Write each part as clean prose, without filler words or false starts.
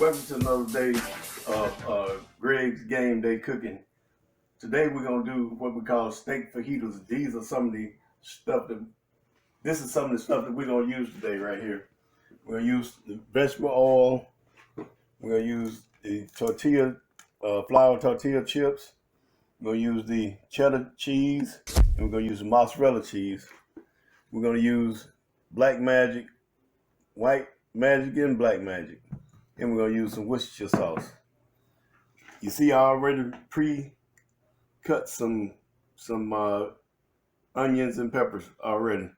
Welcome to another day of Greg's Game Day Cooking. Today we're gonna do what we call steak fajitas. These are some of the stuff that we're gonna use today right here. We're gonna use the vegetable oil. We're gonna use the tortilla, flour tortilla chips. We're gonna use the cheddar cheese, and we're gonna use the mozzarella cheese. We're gonna use black magic, white magic, and black magic. And we're gonna use some Worcestershire sauce. You see, I already pre-cut some onions and peppers already,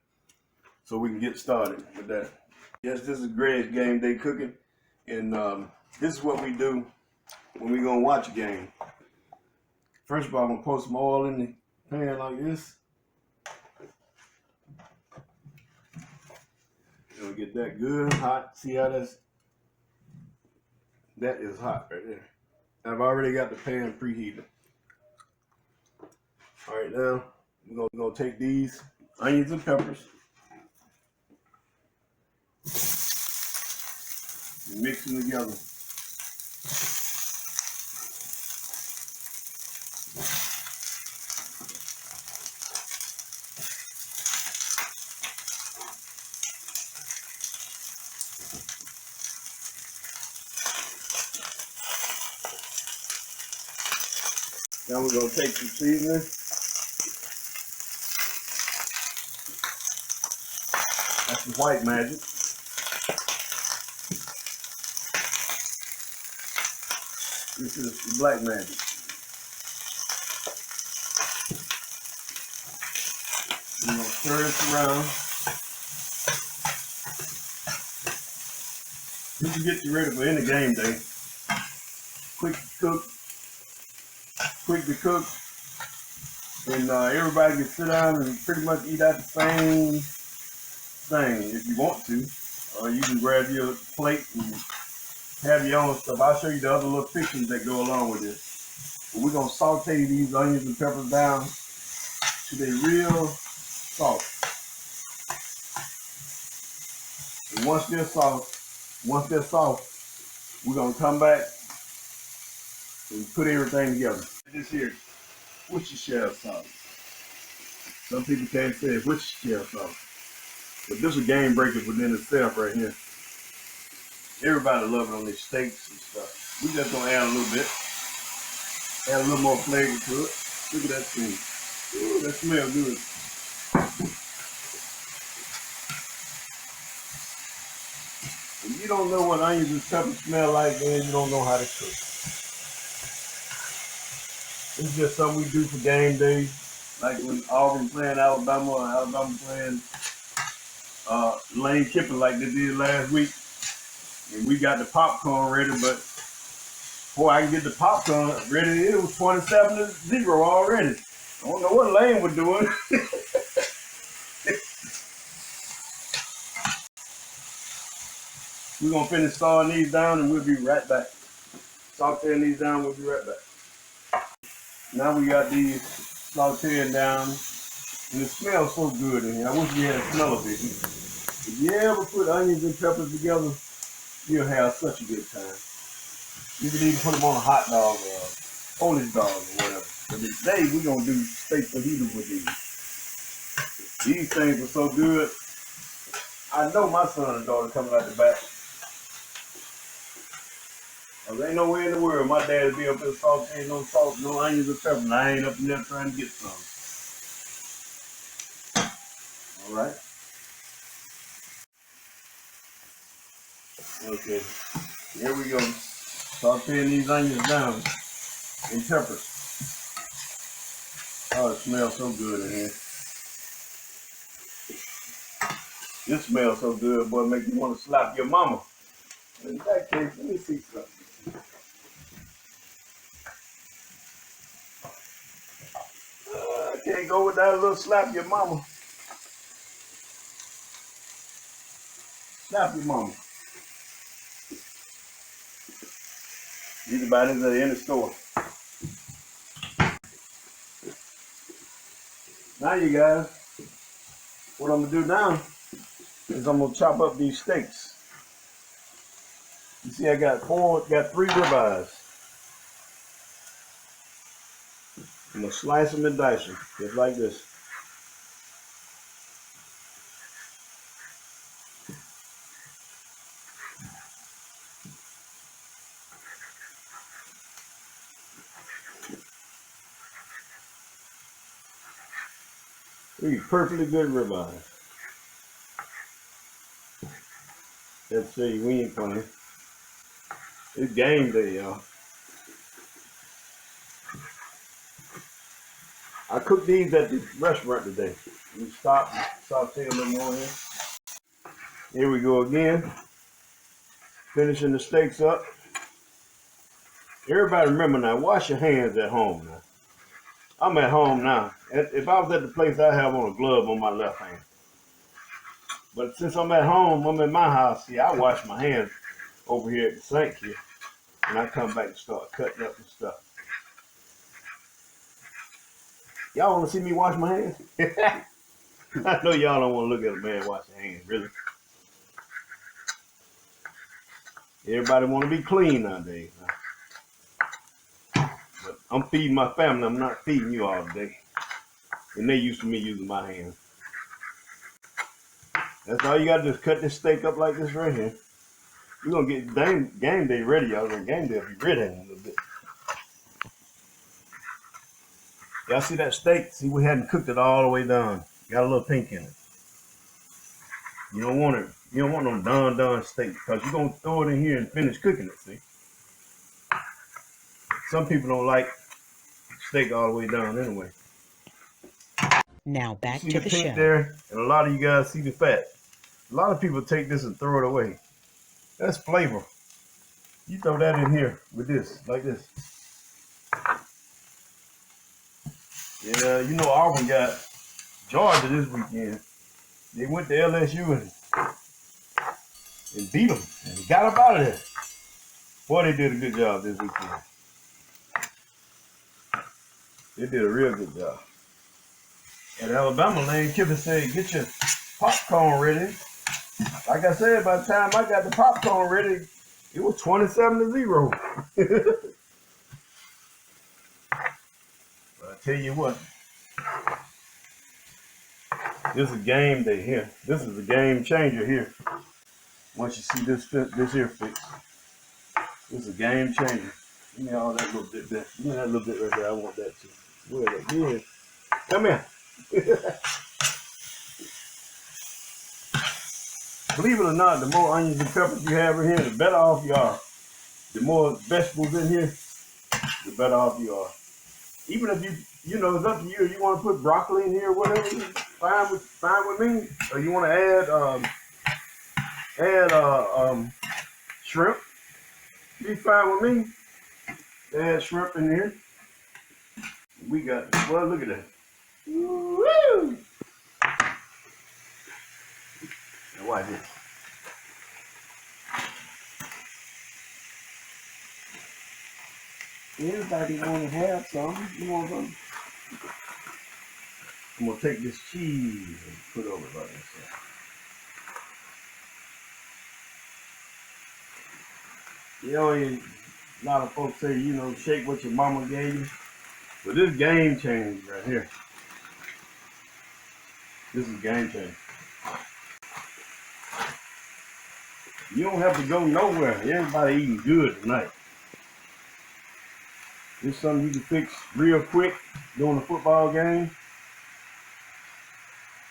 so we can get started with that. Yes, this is Greg's Game Day Cooking, and this is what we do when we're gonna watch a game. First of all, I'm gonna pour some oil in the pan like this. You'll get that good hot. See how that is hot right there. I've already got the pan preheated. All right, now we're gonna take these onions and peppers and mix them together. Now we're gonna take some seasoning. That's the white magic. This is the black magic. We're gonna stir this around. This will get you ready for any game day. Quick to cook, and everybody can sit down and pretty much eat out the same thing if you want to. Or you can grab your plate and have your own stuff. I'll show you the other little fixings that go along with this. But we're gonna saute these onions and peppers down to they real soft. And once they're soft, we're gonna come back and put everything together. This here, Worcestershire sauce. Some people can't say it's Worcestershire sauce, but this is a game breaker within itself right here. Everybody loves it on their steaks and stuff. We just gonna add a little bit, add a little more flavor to it. Look at that thing. Ooh, that smells good. If you don't know what onions and peppers smell like, then you don't know how to cook. It's just something we do for game day, like when Auburn playing Alabama or Alabama playing Lane Kiffin like they did last week. And we got the popcorn ready, but before I can get the popcorn ready, it was 27-0 already. I don't know what Lane was doing. We're gonna finish sawing these down and we'll be right back. Sauteing these down, we'll be right back. Now we got these sauteing down, and it smells so good in here. I wish we had a smell of it. If you ever put onions and peppers together, you'll have such a good time. You can even put them on a hot dog or a Polish dog or whatever. But today we're gonna do steak fajitas with these. These things are so good. I know my son and daughter coming out the back. There ain't nowhere in the world my dad would be up there sauteing no salt, no onions or pepper, and I ain't up in there trying to get some. All right. Okay. Here we go. Sauteing these onions down and peppers. Oh, it smells so good in here. This smells so good, boy, make you want to slap your mama. In that case, let me see something. I can't go without a little slap your mama. Slap your mama. You can buy this at any store. Now you guys, what I'm gonna do now is I'm gonna chop up these steaks. You see I got three ribeyes. I'm gonna slice them and dice them, just like this. Three perfectly good ribeyes. Let's see, we ain't playing. It's game day, y'all. I cooked these at the restaurant today. We stopped and sauteed them more here. Here we go again. Finishing the steaks up. Everybody remember now, wash your hands at home now. I'm at home now. If I was at the place, I'd have on a glove on my left hand. But since I'm at home, I'm in my house, see, I wash my hands over here at the sink here. And I come back and start cutting up and stuff. Y'all want to see me wash my hands? I know y'all don't want to look at a man wash his hands, really. Everybody want to be clean nowadays. But I'm feeding my family. I'm not feeding you all today. And they used to me using my hands. That's all you got to do is cut this steak up like this right here. We're going to get game day ready, y'all. Game day will be ready in a little bit. Y'all see that steak? See, we hadn't cooked it all the way down. Got a little pink in it. You don't want it. You don't want no done steak because you're going to throw it in here and finish cooking it, see? Some people don't like steak all the way down anyway. Now back to the pink show. There, and a lot of you guys see the fat. A lot of people take this and throw it away. That's flavor. You throw that in here with this, like this. Yeah, you know Auburn got Georgia this weekend. They went to LSU and beat them and got up out of there. Boy, they did a good job this weekend. They did a real good job. At Alabama, Lane Kiffin said, get your popcorn ready. Like I said, by the time I got the popcorn ready, it was 27-0. But I tell you what, this is game day here. This is a game changer here. Once you see this here fixed, this is a game changer. Give me all that little bit there. Give me that little bit right there. I want that too. Where that is? Come here. Believe it or not, the more onions and peppers you have in here, the better off you are. The more vegetables in here, the better off you are. Even if you know, it's up to you. You want to put broccoli in here or whatever, fine with me. Or you want to add shrimp, be fine with me. Add shrimp in here. We got, well, look at that. Woo! Now watch this. Everybody want to have some. You want some? I'm going to take this cheese and put over by this. You know, a lot of folks say, you know, shake what your mama gave you. But this game change right here. This is game change. You don't have to go nowhere. Everybody eating good tonight. This is something you can fix real quick during a football game.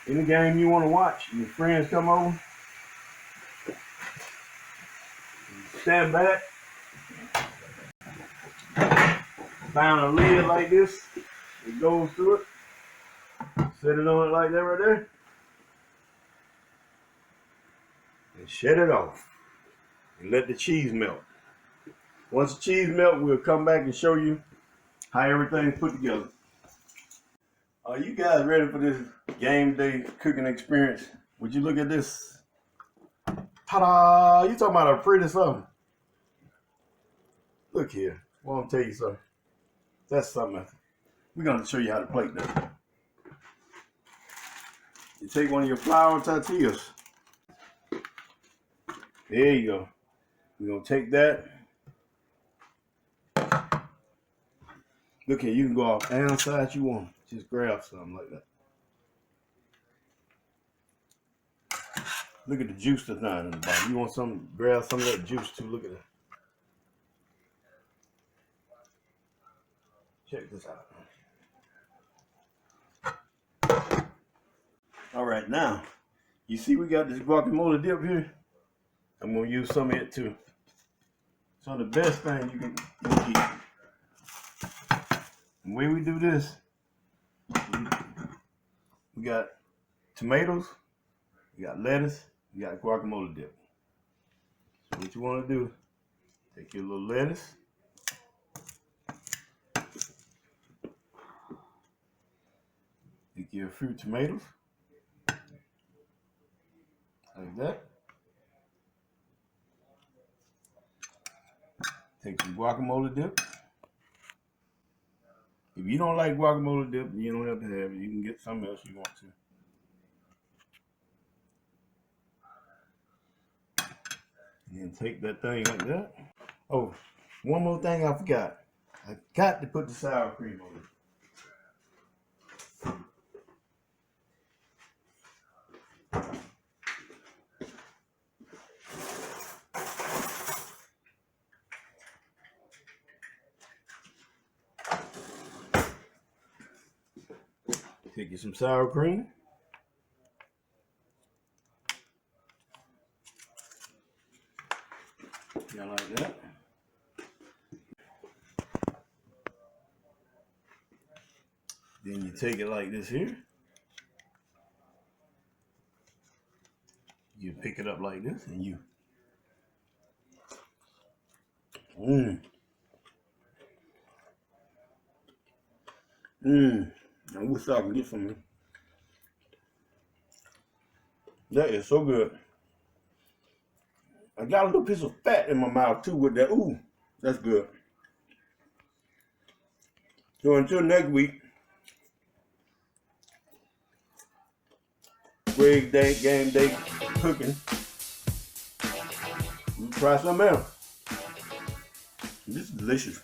Any game you want to watch, your friends come over. Stand back. Find a lid like this. It goes through it. Set it on it like that right there. And shut it off. And let the cheese melt. Once the cheese melts, we'll come back and show you how everything's put together. Are you guys ready for this game day cooking experience? Would you look at this? Ta-da! You talking about a pretty something? Look here. I want to tell you something. That's something. We're going to show you how to plate that. You take one of your flour tortillas. There you go. We're gonna take that. Look here, you can go off any side you want. Just grab something like that. Look at the juice that's not in the bottom. You want some, grab some of that juice too. Look at that. Check this out. All right, now, you see we got this guacamole dip here? I'm gonna use some of it too. So the best thing you can eat, the way we do this, we got tomatoes, we got lettuce, we got guacamole dip. So what you wanna do, take your little lettuce, take your fruit tomatoes, like that. Take some guacamole dip. If you don't like guacamole dip, you don't have to have it. You can get something else you want to. And then take that thing like that. Oh, one more thing I forgot. I got to put the sour cream on it. Take you some sour cream. Yeah, like that. Then you take it like this here. You pick it up like this and you. I wish I could get some. That is so good. I got a little piece of fat in my mouth too with that. Ooh, that's good. So until next week, Greg Day, game day cooking. We'll try something else. This is delicious.